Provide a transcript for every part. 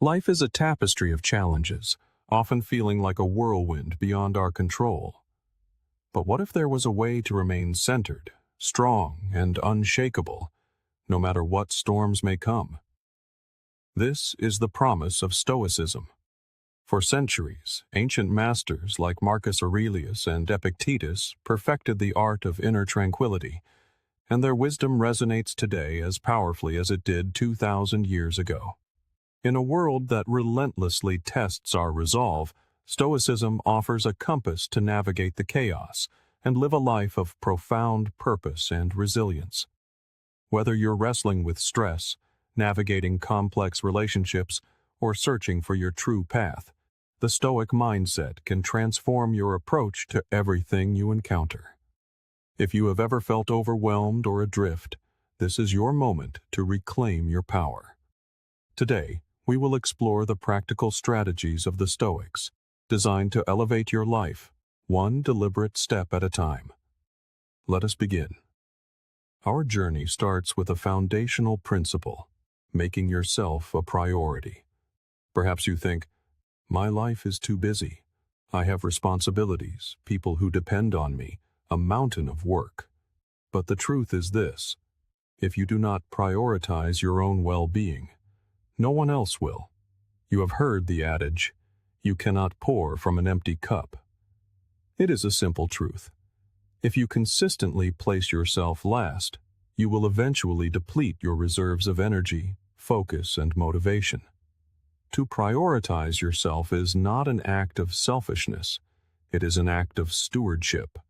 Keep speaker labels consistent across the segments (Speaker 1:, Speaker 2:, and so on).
Speaker 1: Life is a tapestry of challenges, often feeling like a whirlwind beyond our control. But what if there was a way to remain centered, strong, and unshakable, no matter what storms may come? This is the promise of Stoicism. For centuries, ancient masters like Marcus Aurelius and Epictetus perfected the art of inner tranquility, and their wisdom resonates today as powerfully as it did 2,000 years ago. In a world that relentlessly tests our resolve, Stoicism offers a compass to navigate the chaos and live a life of profound purpose and resilience. Whether you're wrestling with stress, navigating complex relationships, or searching for your true path, the Stoic mindset can transform your approach to everything you encounter. If you have ever felt overwhelmed or adrift, this is your moment to reclaim your power. Today, we will explore the practical strategies of the Stoics, designed to elevate your life, one deliberate step at a time. Let us begin. Our journey starts with a foundational principle, making yourself a priority. Perhaps you think, my life is too busy. I have responsibilities, people who depend on me, a mountain of work. But the truth is this: if you do not prioritize your own well-being, no one else will. You have heard the adage, you cannot pour from an empty cup. It is a simple truth. If you consistently place yourself last, you will eventually deplete your reserves of energy, focus, and motivation. To prioritize yourself is not an act of selfishness. It is an act of stewardship.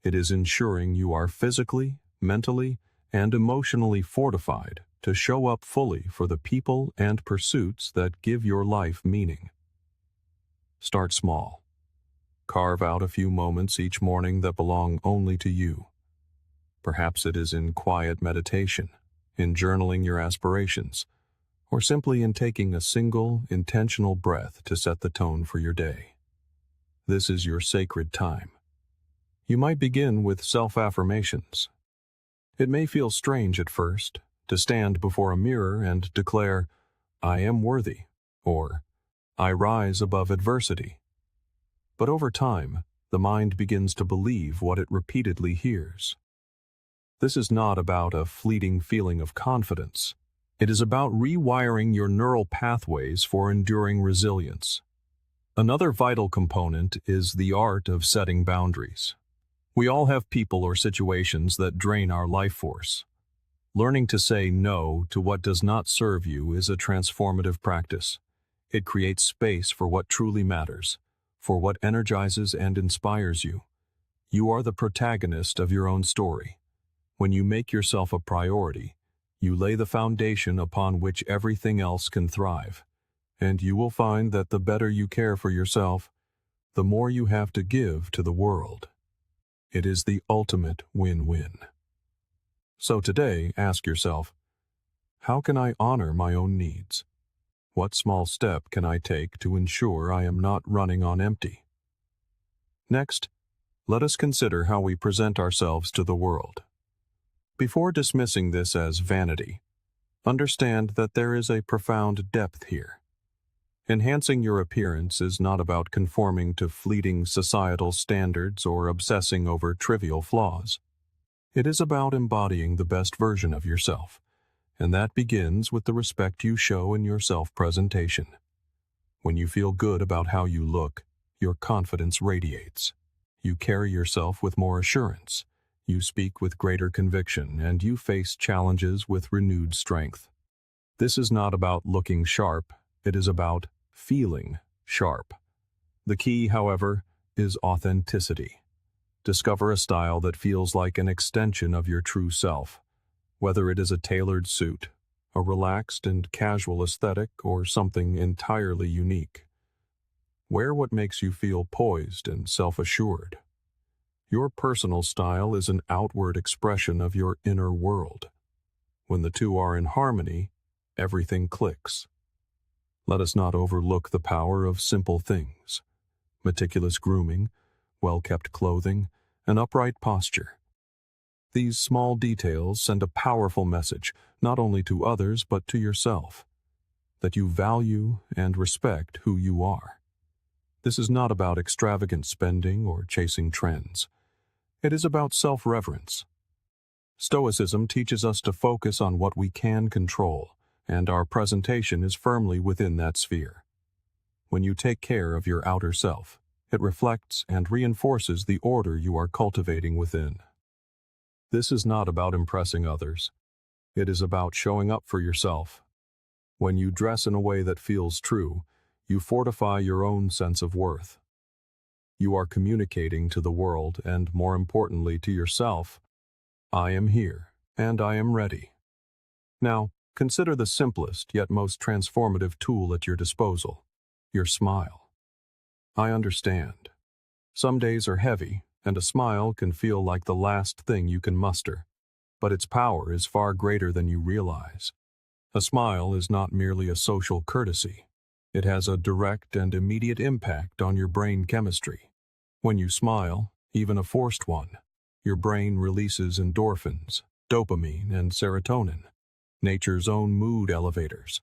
Speaker 1: It is ensuring you are physically, mentally, and emotionally fortified to show up fully for the people and pursuits that give your life meaning. Start small. Carve out a few moments each morning that belong only to you. Perhaps it is in quiet meditation, in journaling your aspirations, or simply in taking a single, intentional breath to set the tone for your day. This is your sacred time. You might begin with self-affirmations. It may feel strange at first to stand before a mirror and declare, I am worthy, or I rise above adversity. But over time, the mind begins to believe what it repeatedly hears. This is not about a fleeting feeling of confidence. It is about rewiring your neural pathways for enduring resilience. Another vital component is the art of setting boundaries. We all have people or situations that drain our life force. Learning to say no to what does not serve you is a transformative practice. It creates space for what truly matters, for what energizes and inspires you. You are the protagonist of your own story. When you make yourself a priority, you lay the foundation upon which everything else can thrive. And you will find that the better you care for yourself, the more you have to give to the world. It is the ultimate win-win. So today, ask yourself, how can I honor my own needs? What small step can I take to ensure I am not running on empty? Next, let us consider how we present ourselves to the world. Before dismissing this as vanity, understand that there is a profound depth here. Enhancing your appearance is not about conforming to fleeting societal standards or obsessing over trivial flaws. It is about embodying the best version of yourself, and that begins with the respect you show in your self-presentation. When you feel good about how you look, your confidence radiates. You carry yourself with more assurance. You speak with greater conviction, and you face challenges with renewed strength. This is not about looking sharp, it is about feeling sharp. The key, however, is authenticity. Discover a style that feels like an extension of your true self, whether it is a tailored suit, a relaxed and casual aesthetic, or something entirely unique. Wear what makes you feel poised and self-assured. Your personal style is an outward expression of your inner world. When the two are in harmony, everything clicks. Let us not overlook the power of simple things: meticulous grooming, well-kept clothing, and upright posture. These small details send a powerful message, not only to others but to yourself. that you value and respect who you are. This is not about extravagant spending or chasing trends. It is about self-reverence. Stoicism teaches us to focus on what we can control, and our presentation is firmly within that sphere. When you take care of your outer self, it reflects and reinforces the order you are cultivating within. This is not about impressing others. It is about showing up for yourself. When you dress in a way that feels true, you fortify your own sense of worth. You are communicating to the world and, more importantly, to yourself, I am here, and I am ready. Now, consider the simplest yet most transformative tool at your disposal, your smile. I understand. Some days are heavy, and a smile can feel like the last thing you can muster, but its power is far greater than you realize. A smile is not merely a social courtesy. It has a direct and immediate impact on your brain chemistry. When you smile, even a forced one, your brain releases endorphins, dopamine, and serotonin, nature's own mood elevators.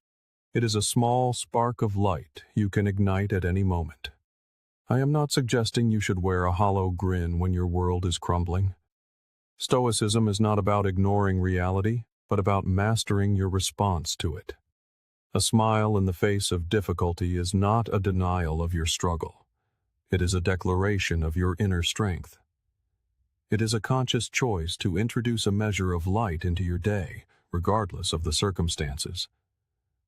Speaker 1: It is a small spark of light you can ignite at any moment. I am not suggesting you should wear a hollow grin when your world is crumbling. Stoicism is not about ignoring reality, but about mastering your response to it. A smile in the face of difficulty is not a denial of your struggle. It is a declaration of your inner strength. It is a conscious choice to introduce a measure of light into your day, regardless of the circumstances.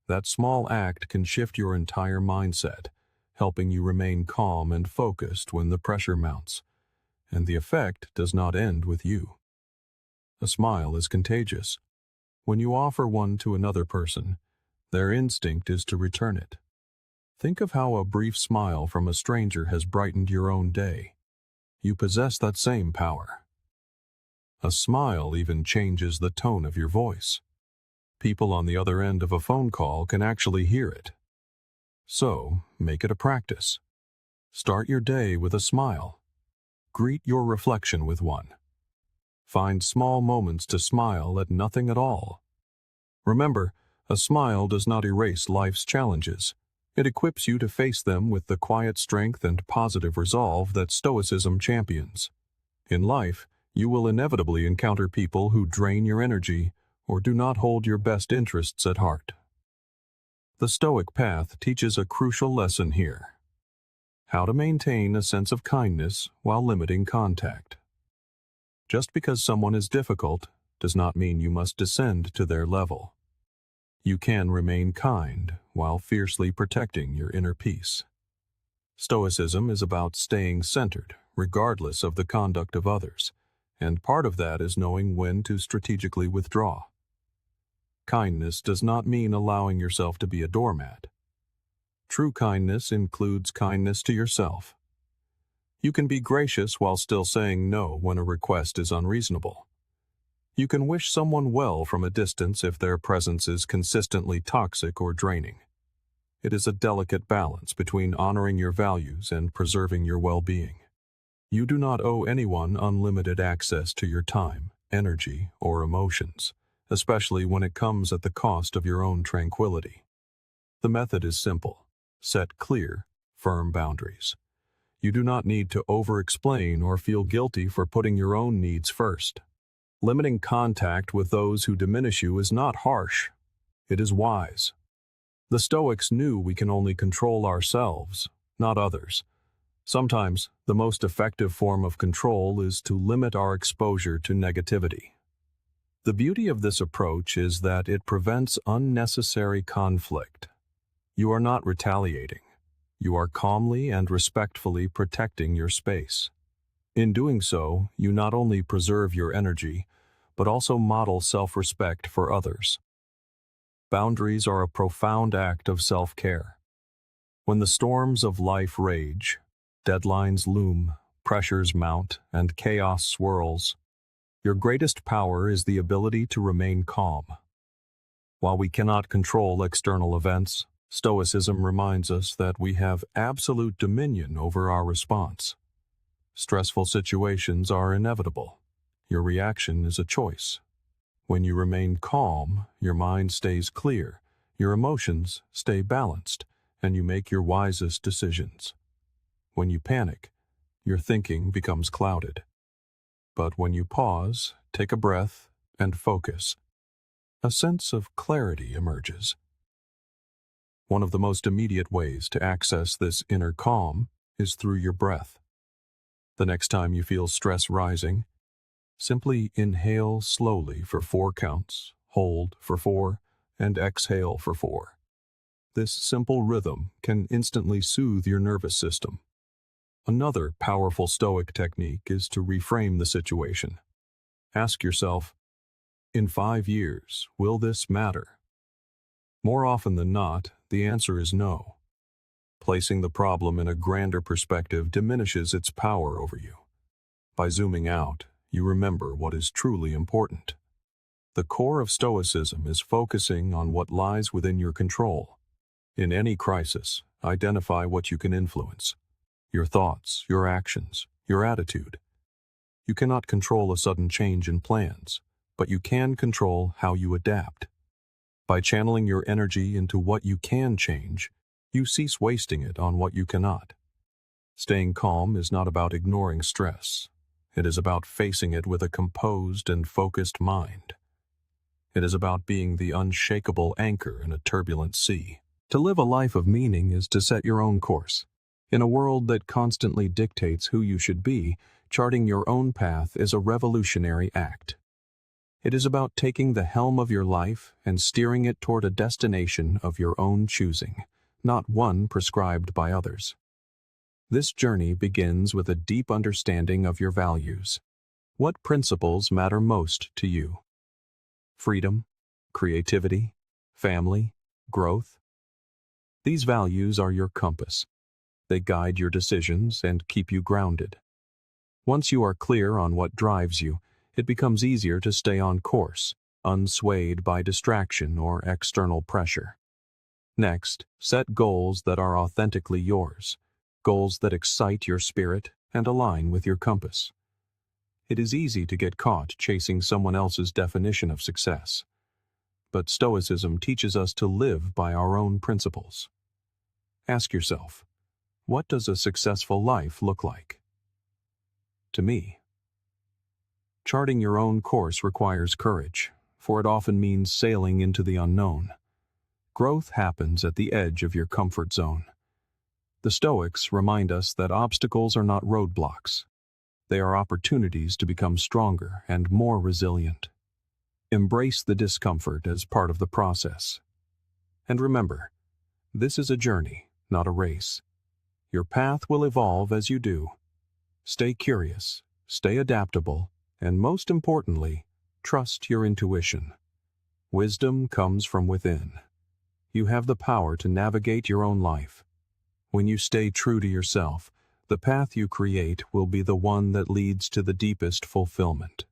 Speaker 1: That small act can shift your entire mindset, helping you remain calm and focused when the pressure mounts. And the effect does not end with you. A smile is contagious. When you offer one to another person, their instinct is to return it. Think of how a brief smile from a stranger has brightened your own day. You possess that same power. A smile even changes the tone of your voice. People on the other end of a phone call can actually hear it. So, make it a practice. Start your day with a smile. Greet your reflection with one. Find small moments to smile at nothing at all. Remember, a smile does not erase life's challenges. It equips you to face them with the quiet strength and positive resolve that Stoicism champions. In life, you will inevitably encounter people who drain your energy or do not hold your best interests at heart. The Stoic path teaches a crucial lesson here: how to maintain a sense of kindness while limiting contact. Just because someone is difficult does not mean you must descend to their level. You can remain kind while fiercely protecting your inner peace. Stoicism is about staying centered, regardless of the conduct of others, and part of that is knowing when to strategically withdraw. Kindness does not mean allowing yourself to be a doormat. True kindness includes kindness to yourself. You can be gracious while still saying no when a request is unreasonable. You can wish someone well from a distance if their presence is consistently toxic or draining. It is a delicate balance between honoring your values and preserving your well-being. You do not owe anyone unlimited access to your time, energy, or emotions, especially when it comes at the cost of your own tranquility. The method is simple. Set clear, firm boundaries. You do not need to over-explain or feel guilty for putting your own needs first. Limiting contact with those who diminish you is not harsh. It is wise. The Stoics knew we can only control ourselves, not others. Sometimes, the most effective form of control is to limit our exposure to negativity. The beauty of this approach is that it prevents unnecessary conflict. You are not retaliating. You are calmly and respectfully protecting your space. In doing so, you not only preserve your energy, but also model self-respect for others. Boundaries are a profound act of self-care. When the storms of life rage, deadlines loom, pressures mount, and chaos swirls, your greatest power is the ability to remain calm. While we cannot control external events, Stoicism reminds us that we have absolute dominion over our response. Stressful situations are inevitable. Your reaction is a choice. When you remain calm, your mind stays clear, Your emotions stay balanced, and you make your wisest decisions. When you panic, your thinking becomes clouded. But when you pause, take a breath, and focus, a sense of clarity emerges. One of the most immediate ways to access this inner calm is through your breath. The next time you feel stress rising, simply inhale slowly for 4 counts, hold for 4, and exhale for 4. This simple rhythm can instantly soothe your nervous system. Another powerful Stoic technique is to reframe the situation. Ask yourself, in 5 years, will this matter? More often than not, the answer is no. Placing the problem in a grander perspective diminishes its power over you. By zooming out, you remember what is truly important. The core of Stoicism is focusing on what lies within your control. In any crisis, identify what you can influence. Your thoughts, your actions, your attitude. You cannot control a sudden change in plans, but you can control how you adapt. By channeling your energy into what you can change, you cease wasting it on what you cannot. Staying calm is not about ignoring stress. It is about facing it with a composed and focused mind. It is about being the unshakable anchor in a turbulent sea. To live a life of meaning is to set your own course. In a world that constantly dictates who you should be, charting your own path is a revolutionary act. It is about taking the helm of your life and steering it toward a destination of your own choosing, not one prescribed by others. This journey begins with a deep understanding of your values. What principles matter most to you? Freedom, creativity, family, growth. These values are your compass. They guide your decisions and keep you grounded. Once you are clear on what drives you, it becomes easier to stay on course, unswayed by distraction or external pressure. Next, set goals that are authentically yours, goals that excite your spirit and align with your compass. It is easy to get caught chasing someone else's definition of success, but Stoicism teaches us to live by our own principles. Ask yourself, what does a successful life look like? To me, charting your own course requires courage, for it often means sailing into the unknown. Growth happens at the edge of your comfort zone. The Stoics remind us that obstacles are not roadblocks. They are opportunities to become stronger and more resilient. Embrace the discomfort as part of the process. And remember, this is a journey, not a race. Your path will evolve as you do. Stay curious, stay adaptable, and most importantly, trust your intuition. Wisdom comes from within. You have the power to navigate your own life. When you stay true to yourself, the path you create will be the one that leads to the deepest fulfillment.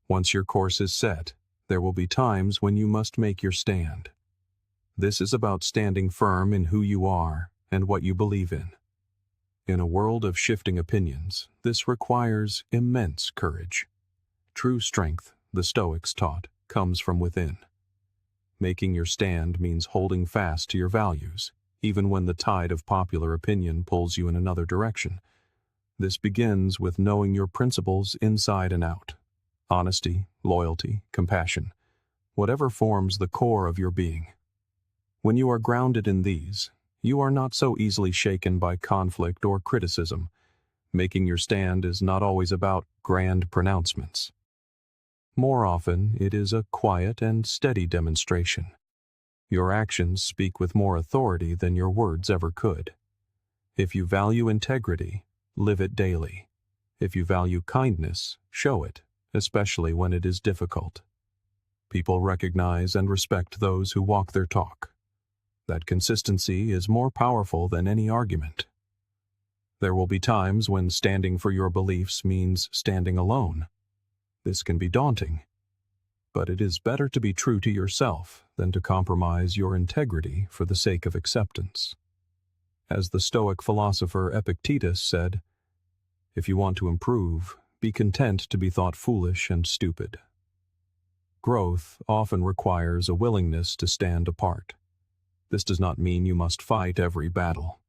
Speaker 1: Once your course is set, there will be times when you must make your stand. This is about standing firm in who you are and what you believe in. In a world of shifting opinions, this requires immense courage. True strength, the Stoics taught, comes from within. Making your stand means holding fast to your values, even when the tide of popular opinion pulls you in another direction. This begins with knowing your principles inside and out. Honesty, loyalty, compassion, whatever forms the core of your being. When you are grounded in these, you are not so easily shaken by conflict or criticism. Making your stand is not always about grand pronouncements. More often, it is a quiet and steady demonstration. Your actions speak with more authority than your words ever could. If you value integrity, live it daily. If you value kindness, show it, especially when it is difficult. People recognize and respect those who walk their talk. That consistency is more powerful than any argument. There will be times when standing for your beliefs means standing alone. This can be daunting, but it is better to be true to yourself than to compromise your integrity for the sake of acceptance. As the Stoic philosopher Epictetus said, "If you want to improve, be content to be thought foolish and stupid." Growth often requires a willingness to stand apart. This does not mean you must fight every battle.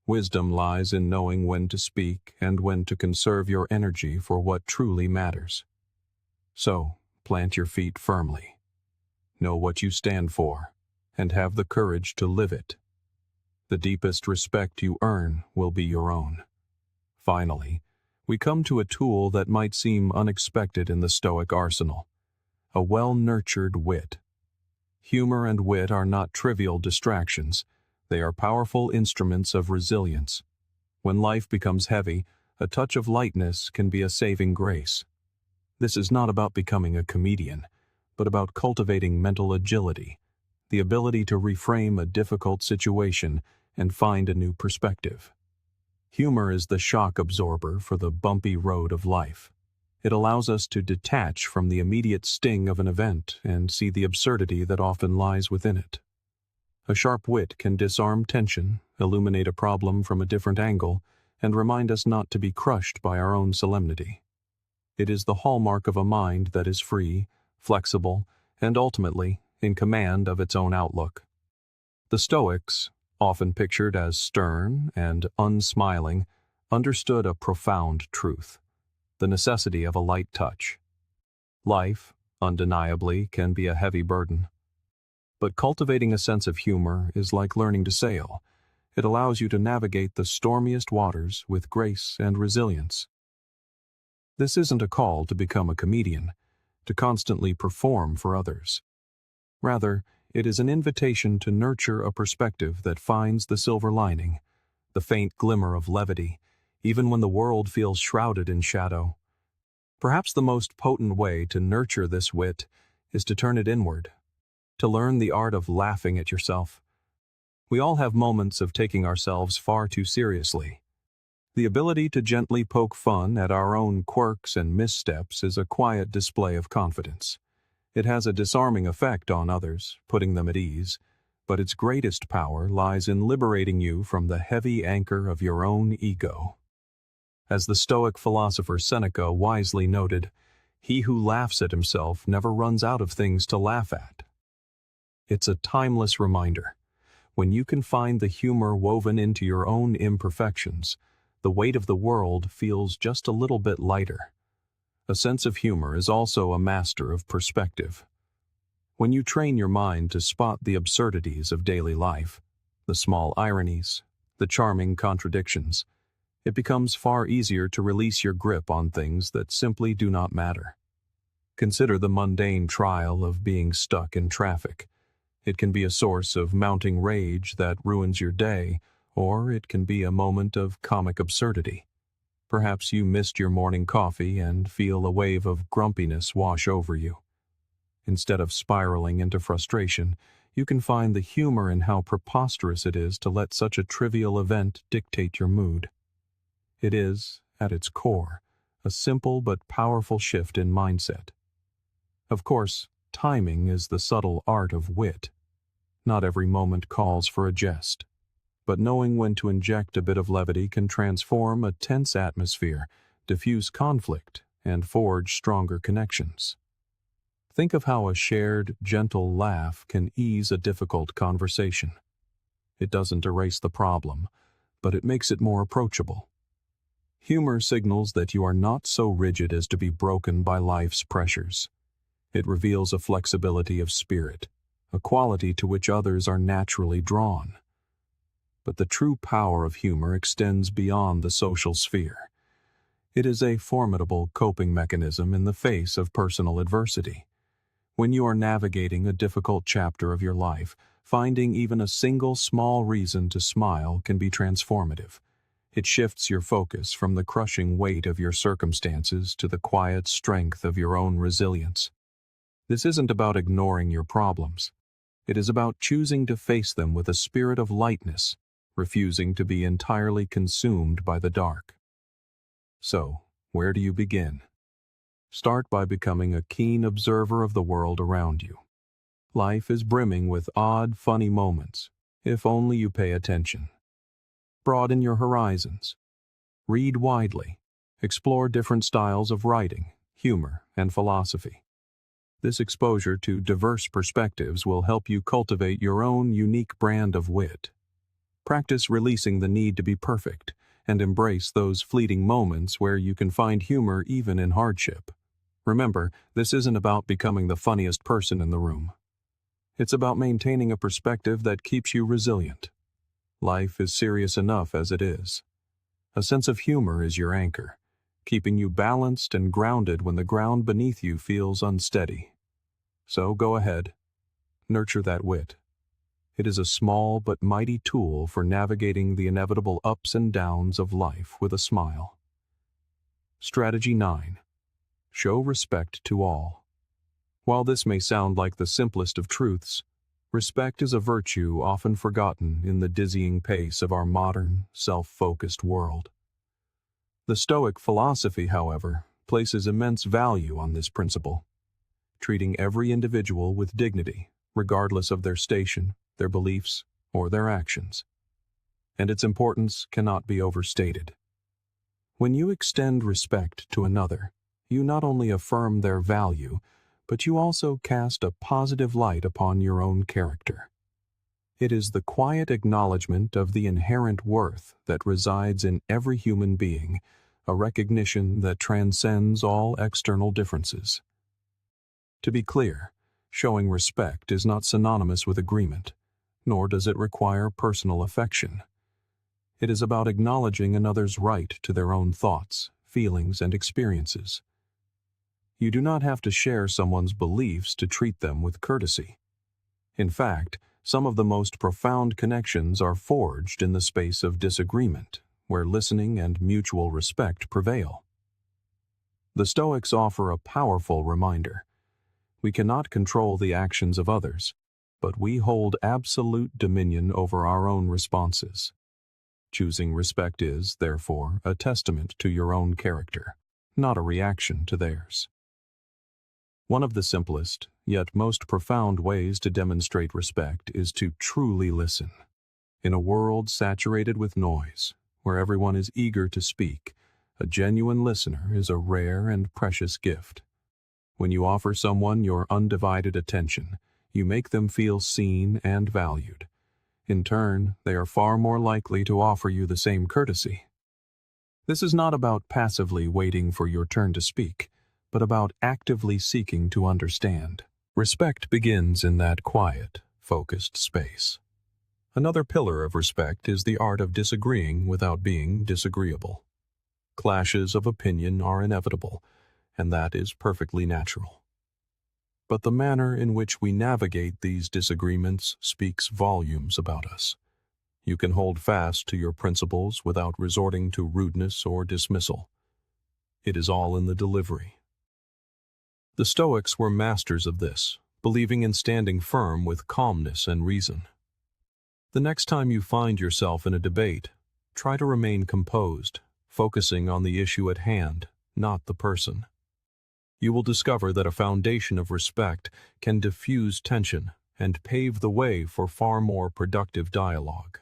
Speaker 1: Wisdom lies in knowing when to speak and when to conserve your energy for what truly matters. So, plant your feet firmly. Know what you stand for, and have the courage to live it. The deepest respect you earn will be your own. Finally, we come to a tool that might seem unexpected in the Stoic arsenal: a well-nurtured wit. Humor and wit are not trivial distractions. They are powerful instruments of resilience. When life becomes heavy, a touch of lightness can be a saving grace. This is not about becoming a comedian, but about cultivating mental agility, the ability to reframe a difficult situation and find a new perspective. Humor is the shock absorber for the bumpy road of life. It allows us to detach from the immediate sting of an event and see the absurdity that often lies within it. A sharp wit can disarm tension, illuminate a problem from a different angle, and remind us not to be crushed by our own solemnity. It is the hallmark of a mind that is free, flexible, and ultimately in command of its own outlook. The Stoics, often pictured as stern and unsmiling, understood a profound truth: the necessity of a light touch. Life, undeniably, can be a heavy burden. But cultivating a sense of humor is like learning to sail. It allows you to navigate the stormiest waters with grace and resilience. This isn't a call to become a comedian, to constantly perform for others. Rather, it is an invitation to nurture a perspective that finds the silver lining, the faint glimmer of levity, even when the world feels shrouded in shadow. Perhaps the most potent way to nurture this wit is to turn it inward, to learn the art of laughing at yourself. We all have moments of taking ourselves far too seriously. The ability to gently poke fun at our own quirks and missteps is a quiet display of confidence. It has a disarming effect on others, putting them at ease, but its greatest power lies in liberating you from the heavy anchor of your own ego. As the Stoic philosopher Seneca wisely noted, "He who laughs at himself never runs out of things to laugh at." It's a timeless reminder. When you can find the humor woven into your own imperfections, the weight of the world feels just a little bit lighter. A sense of humor is also a master of perspective. When you train your mind to spot the absurdities of daily life, the small ironies, the charming contradictions, it becomes far easier to release your grip on things that simply do not matter. Consider the mundane trial of being stuck in traffic. It can be a source of mounting rage that ruins your day, or it can be a moment of comic absurdity. Perhaps you missed your morning coffee and feel a wave of grumpiness wash over you. Instead of spiraling into frustration, you can find the humor in how preposterous it is to let such a trivial event dictate your mood. It is, at its core, a simple but powerful shift in mindset. Of course, timing is the subtle art of wit. Not every moment calls for a jest, but knowing when to inject a bit of levity can transform a tense atmosphere, diffuse conflict, and forge stronger connections. Think of how a shared, gentle laugh can ease a difficult conversation. It doesn't erase the problem, but it makes it more approachable. Humor signals that you are not so rigid as to be broken by life's pressures. It reveals a flexibility of spirit, a quality to which others are naturally drawn. But the true power of humor extends beyond the social sphere. It is a formidable coping mechanism in the face of personal adversity. When you are navigating a difficult chapter of your life, finding even a single small reason to smile can be transformative. It shifts your focus from the crushing weight of your circumstances to the quiet strength of your own resilience. This isn't about ignoring your problems. It is about choosing to face them with a spirit of lightness, refusing to be entirely consumed by the dark. So, where do you begin? Start by becoming a keen observer of the world around you. Life is brimming with odd, funny moments, if only you pay attention. Broaden your horizons. Read widely. Explore different styles of writing, humor, and philosophy. This exposure to diverse perspectives will help you cultivate your own unique brand of wit. Practice releasing the need to be perfect and embrace those fleeting moments where you can find humor even in hardship. Remember, this isn't about becoming the funniest person in the room. It's about maintaining a perspective that keeps you resilient. Life is serious enough as it is. A sense of humor is your anchor, keeping you balanced and grounded when the ground beneath you feels unsteady. So go ahead, nurture that wit. It is a small but mighty tool for navigating the inevitable ups and downs of life with a smile. Strategy 9. Show respect to all. While this may sound like the simplest of truths, respect is a virtue often forgotten in the dizzying pace of our modern, self-focused world. The Stoic philosophy, however, places immense value on this principle, treating every individual with dignity, regardless of their station, their beliefs, or their actions. And its importance cannot be overstated. When you extend respect to another, you not only affirm their value, but you also cast a positive light upon your own character. It is the quiet acknowledgement of the inherent worth that resides in every human being, a recognition that transcends all external differences. To be clear, showing respect is not synonymous with agreement, nor does it require personal affection. It is about acknowledging another's right to their own thoughts, feelings, and experiences. You do not have to share someone's beliefs to treat them with courtesy. In fact, some of the most profound connections are forged in the space of disagreement, where listening and mutual respect prevail. The Stoics offer a powerful reminder. We cannot control the actions of others, but we hold absolute dominion over our own responses. Choosing respect is, therefore, a testament to your own character, not a reaction to theirs. One of the simplest, yet most profound ways to demonstrate respect is to truly listen. In a world saturated with noise, where everyone is eager to speak, a genuine listener is a rare and precious gift. When you offer someone your undivided attention, you make them feel seen and valued. In turn, they are far more likely to offer you the same courtesy. This is not about passively waiting for your turn to speak, but about actively seeking to understand. Respect begins in that quiet, focused space. Another pillar of respect is the art of disagreeing without being disagreeable. Clashes of opinion are inevitable, and that is perfectly natural. But the manner in which we navigate these disagreements speaks volumes about us. You can hold fast to your principles without resorting to rudeness or dismissal. It is all in the delivery. The Stoics were masters of this, believing in standing firm with calmness and reason. The next time you find yourself in a debate, try to remain composed, focusing on the issue at hand, not the person. You will discover that a foundation of respect can diffuse tension and pave the way for far more productive dialogue.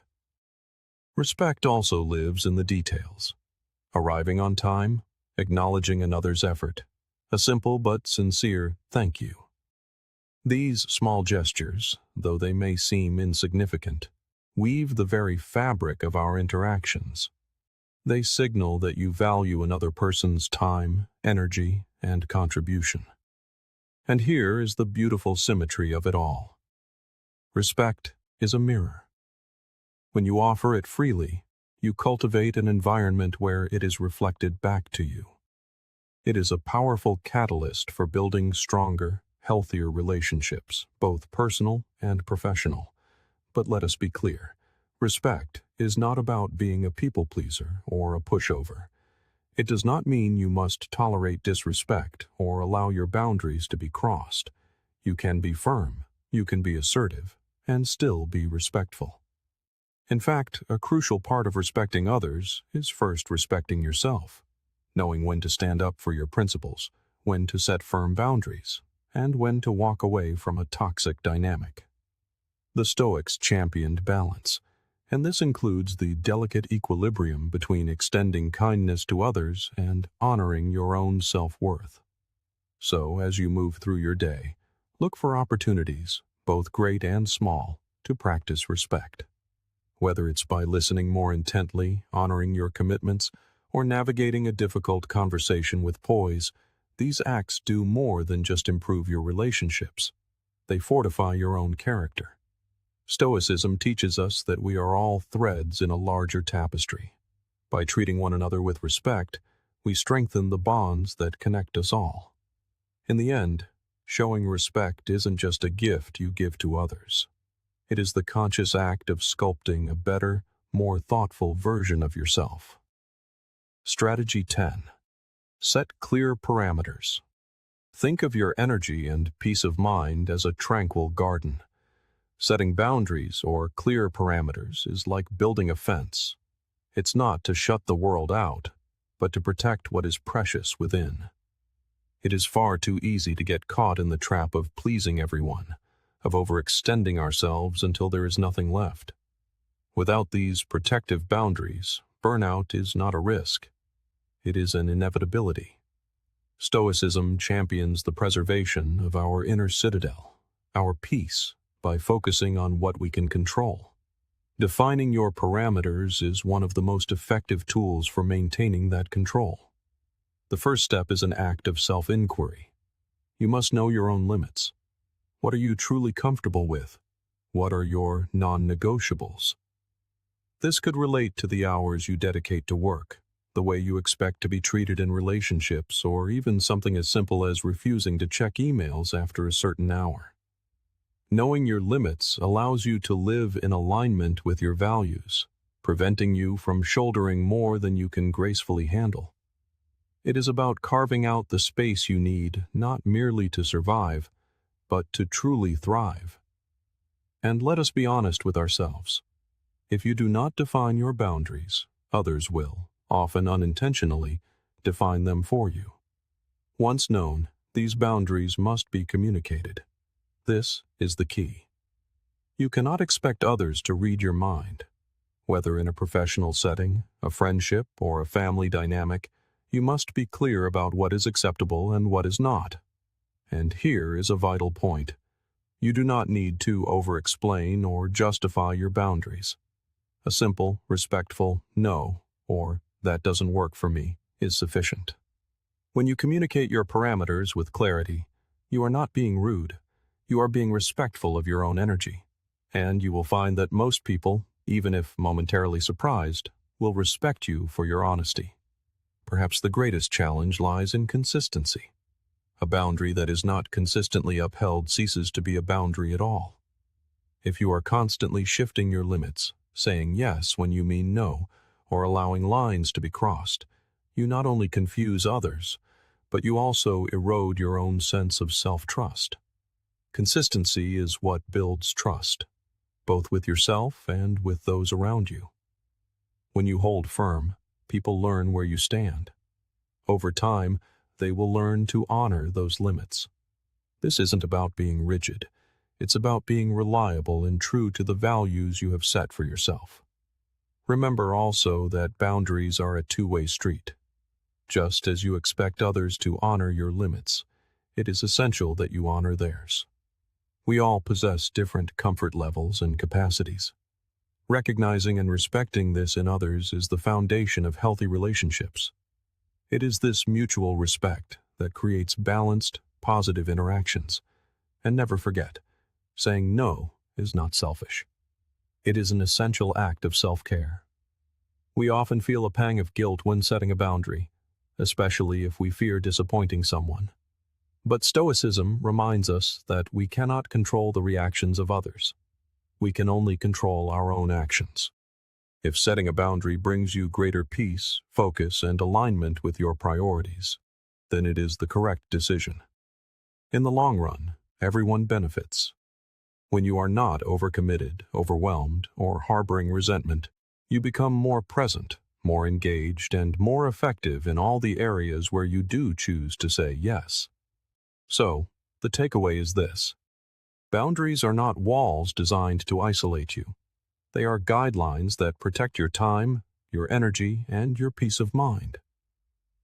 Speaker 1: Respect also lives in the details. Arriving on time, acknowledging another's effort, a simple but sincere thank you. These small gestures, though they may seem insignificant, weave the very fabric of our interactions. They signal that you value another person's time, energy, and contribution. And here is the beautiful symmetry of it all. Respect is a mirror. When you offer it freely, you cultivate an environment where it is reflected back to you. It is a powerful catalyst for building stronger, healthier relationships, both personal and professional. But let us be clear, respect is not about being a people-pleaser or a pushover. It does not mean you must tolerate disrespect or allow your boundaries to be crossed. You can be firm, you can be assertive, and still be respectful. In fact, a crucial part of respecting others is first respecting yourself, knowing when to stand up for your principles, when to set firm boundaries, and when to walk away from a toxic dynamic. The Stoics championed balance, and this includes the delicate equilibrium between extending kindness to others and honoring your own self-worth. So, as you move through your day, look for opportunities, both great and small, to practice respect. Whether it's by listening more intently, honoring your commitments, or navigating a difficult conversation with poise, these acts do more than just improve your relationships. They fortify your own character. Stoicism teaches us that we are all threads in a larger tapestry. By treating one another with respect, we strengthen the bonds that connect us all. In the end, showing respect isn't just a gift you give to others. It is the conscious act of sculpting a better, more thoughtful version of yourself. Strategy 10. Set clear parameters. Think of your energy and peace of mind as a tranquil garden. Setting boundaries or clear parameters is like building a fence. It's not to shut the world out, but to protect what is precious within. It is far too easy to get caught in the trap of pleasing everyone, of overextending ourselves until there is nothing left. Without these protective boundaries, burnout is not a risk. It is an inevitability. Stoicism champions the preservation of our inner citadel, our peace, by focusing on what we can control. Defining your parameters is one of the most effective tools for maintaining that control. The first step is an act of self-inquiry. You must know your own limits. What are you truly comfortable with? What are your non-negotiables? This could relate to the hours you dedicate to work, the way you expect to be treated in relationships, or even something as simple as refusing to check emails after a certain hour. Knowing your limits allows you to live in alignment with your values, preventing you from shouldering more than you can gracefully handle. It is about carving out the space you need, not merely to survive, but to truly thrive. And let us be honest with ourselves. If you do not define your boundaries, others will, often unintentionally, define them for you. Once known, these boundaries must be communicated. This is the key. You cannot expect others to read your mind. Whether in a professional setting, a friendship, or a family dynamic, you must be clear about what is acceptable and what is not. And here is a vital point. You do not need to over-explain or justify your boundaries. A simple, respectful "no" or "that doesn't work for me" is sufficient. When you communicate your parameters with clarity, you are not being rude. You are being respectful of your own energy. And you will find that most people, even if momentarily surprised, will respect you for your honesty. Perhaps the greatest challenge lies in consistency. A boundary that is not consistently upheld ceases to be a boundary at all. If you are constantly shifting your limits, saying yes when you mean no, or allowing lines to be crossed, you not only confuse others, but you also erode your own sense of self-trust. Consistency is what builds trust, both with yourself and with those around you. When you hold firm, people learn where you stand. Over time, they will learn to honor those limits. This isn't about being rigid. It's about being reliable and true to the values you have set for yourself. Remember also that boundaries are a two-way street. Just as you expect others to honor your limits, it is essential that you honor theirs. We all possess different comfort levels and capacities. Recognizing and respecting this in others is the foundation of healthy relationships. It is this mutual respect that creates balanced, positive interactions. And never forget, saying no is not selfish. It is an essential act of self-care. We often feel a pang of guilt when setting a boundary, especially if we fear disappointing someone. But Stoicism reminds us that we cannot control the reactions of others. We can only control our own actions. If setting a boundary brings you greater peace, focus, and alignment with your priorities, then it is the correct decision. In the long run, everyone benefits. When you are not overcommitted, overwhelmed, or harboring resentment, you become more present, more engaged, and more effective in all the areas where you do choose to say yes. So, the takeaway is this. Boundaries are not walls designed to isolate you. They are guidelines that protect your time, your energy, and your peace of mind.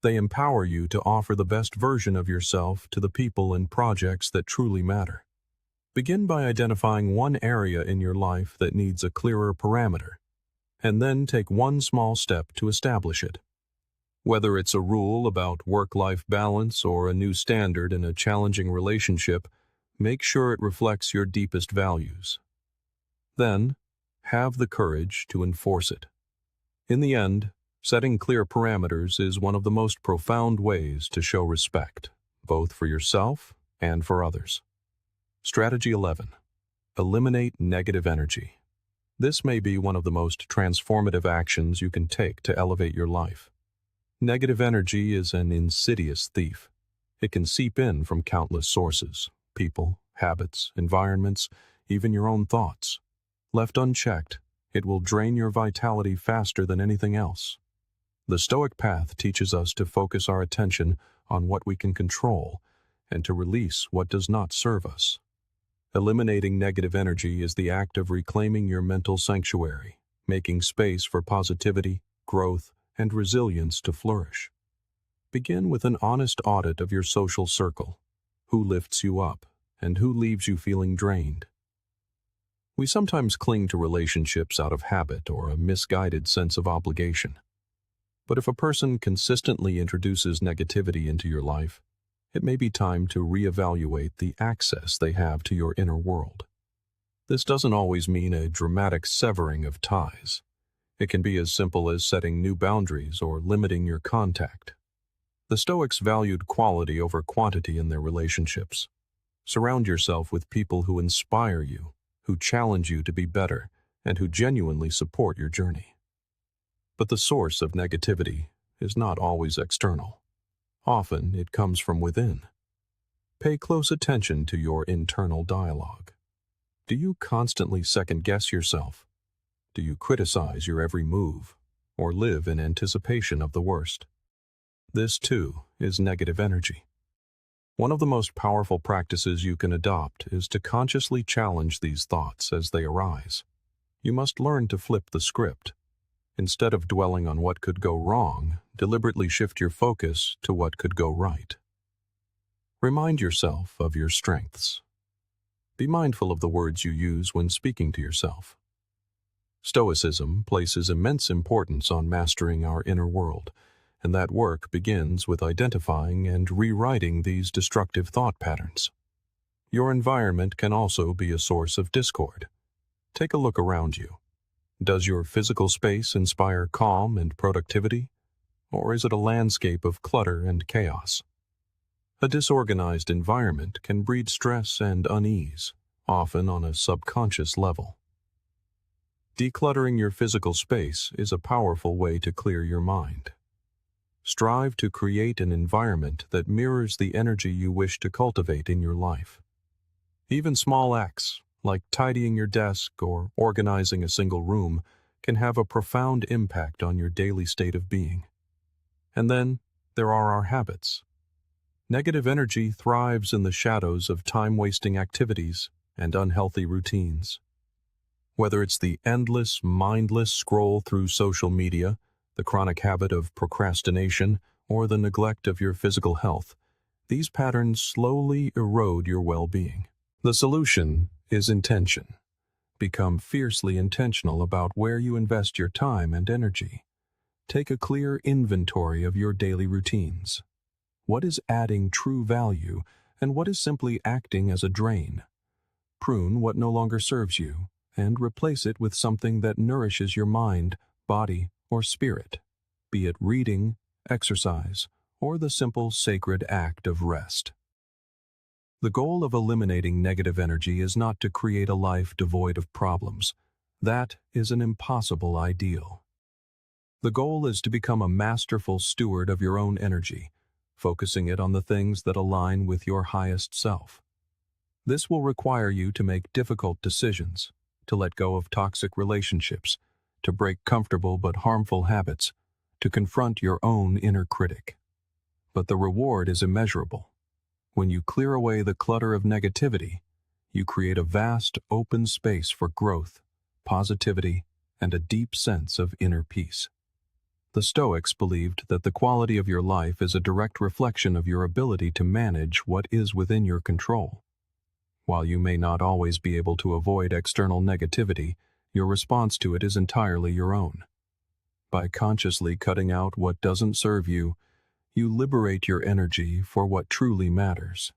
Speaker 1: They empower you to offer the best version of yourself to the people and projects that truly matter. Begin by identifying one area in your life that needs a clearer parameter, and then take one small step to establish it. Whether it's a rule about work-life balance or a new standard in a challenging relationship, make sure it reflects your deepest values. Then, have the courage to enforce it. In the end, setting clear parameters is one of the most profound ways to show respect, both for yourself and for others. Strategy 11. Eliminate negative energy. This may be one of the most transformative actions you can take to elevate your life. Negative energy is an insidious thief. It can seep in from countless sources: people, habits, environments, even your own thoughts. Left unchecked, it will drain your vitality faster than anything else. The Stoic path teaches us to focus our attention on what we can control and to release what does not serve us. Eliminating negative energy is the act of reclaiming your mental sanctuary, making space for positivity, growth, and resilience to flourish. Begin with an honest audit of your social circle. Who lifts you up, and who leaves you feeling drained? We sometimes cling to relationships out of habit or a misguided sense of obligation. But if a person consistently introduces negativity into your life, it may be time to reevaluate the access they have to your inner world. This doesn't always mean a dramatic severing of ties. It can be as simple as setting new boundaries or limiting your contact. The Stoics valued quality over quantity in their relationships. Surround yourself with people who inspire you, who challenge you to be better, and who genuinely support your journey. But the source of negativity is not always external. Often it comes from within. Pay close attention to your internal dialogue. Do you constantly second-guess yourself? Do you criticize your every move, or live in anticipation of the worst? This, too, is negative energy. One of the most powerful practices you can adopt is to consciously challenge these thoughts as they arise. You must learn to flip the script. Instead of dwelling on what could go wrong, deliberately shift your focus to what could go right. Remind yourself of your strengths. Be mindful of the words you use when speaking to yourself. Stoicism places immense importance on mastering our inner world, and that work begins with identifying and rewriting these destructive thought patterns. Your environment can also be a source of discord. Take a look around you. Does your physical space inspire calm and productivity, or is it a landscape of clutter and chaos? A disorganized environment can breed stress and unease, often on a subconscious level. Decluttering your physical space is a powerful way to clear your mind. Strive to create an environment that mirrors the energy you wish to cultivate in your life. Even small acts, like tidying your desk or organizing a single room, can have a profound impact on your daily state of being. And then, there are our habits. Negative energy thrives in the shadows of time-wasting activities and unhealthy routines. Whether it's the endless, mindless scroll through social media, the chronic habit of procrastination, or the neglect of your physical health, these patterns slowly erode your well-being. The solution is intention. Become fiercely intentional about where you invest your time and energy. Take a clear inventory of your daily routines. What is adding true value, and what is simply acting as a drain? Prune what no longer serves you, and replace it with something that nourishes your mind, body, or spirit, be it reading, exercise, or the simple sacred act of rest. The goal of eliminating negative energy is not to create a life devoid of problems. That is an impossible ideal. The goal is to become a masterful steward of your own energy, focusing it on the things that align with your highest self. This will require you to make difficult decisions, to let go of toxic relationships, to break comfortable but harmful habits, to confront your own inner critic. But the reward is immeasurable. When you clear away the clutter of negativity, you create a vast, open space for growth, positivity, and a deep sense of inner peace. The Stoics believed that the quality of your life is a direct reflection of your ability to manage what is within your control. While you may not always be able to avoid external negativity, your response to it is entirely your own. By consciously cutting out what doesn't serve you, you liberate your energy for what truly matters.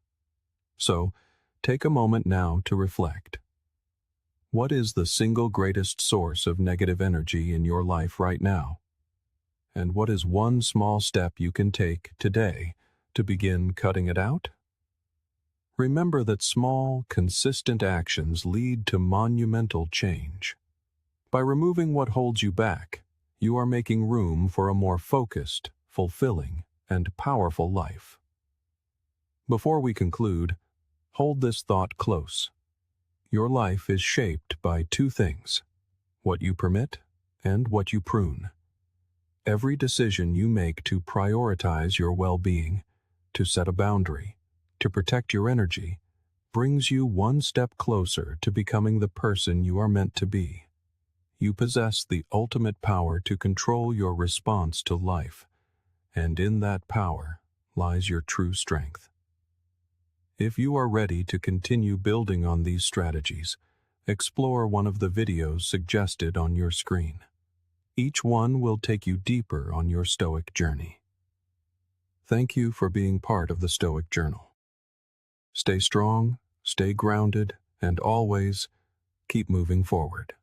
Speaker 1: So, take a moment now to reflect. What is the single greatest source of negative energy in your life right now? And what is one small step you can take today to begin cutting it out? Remember that small, consistent actions lead to monumental change. By removing what holds you back, you are making room for a more focused, fulfilling, and powerful life. Before we conclude, hold this thought close. Your life is shaped by two things: what you permit and what you prune. Every decision you make to prioritize your well-being, to set a boundary, to protect your energy, brings you one step closer to becoming the person you are meant to be. You possess the ultimate power to control your response to life, and in that power lies your true strength. If you are ready to continue building on these strategies, explore one of the videos suggested on your screen. Each one will take you deeper on your Stoic journey. Thank you for being part of the Stoic Journal. Stay strong, stay grounded, and always keep moving forward.